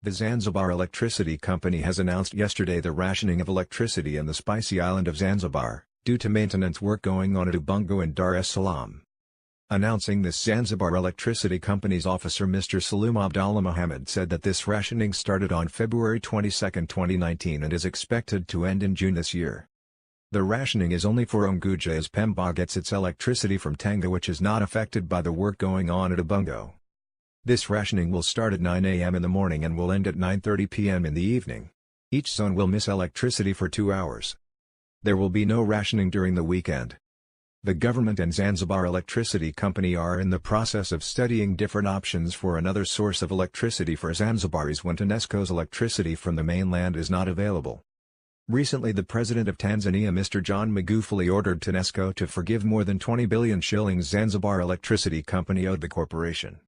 The Zanzibar Electricity Company has announced yesterday the rationing of electricity in the Spicy Island of Zanzibar, due to maintenance work going on at Ubungo and Dar es Salaam. Announcing this, Zanzibar Electricity Company's officer Mr. Salim Abdallah Mohammed said that this rationing started on February 22, 2019 and is expected to end in June this year. The rationing is only for Unguja as Pemba gets its electricity from Tanga, which is not affected by the work going on at Ubungo. This rationing will start at 9 a.m. in the morning and will end at 9:30 p.m. in the evening. Each zone will miss electricity for 2 hours. There will be no rationing during the weekend. The government and Zanzibar Electricity Company are in the process of studying different options for another source of electricity for Zanzibaris when TANESCO's electricity from the mainland is not available. Recently, the President of Tanzania Mr. John Magufuli ordered TANESCO to forgive more than 20 billion shillings Zanzibar Electricity Company owed the corporation.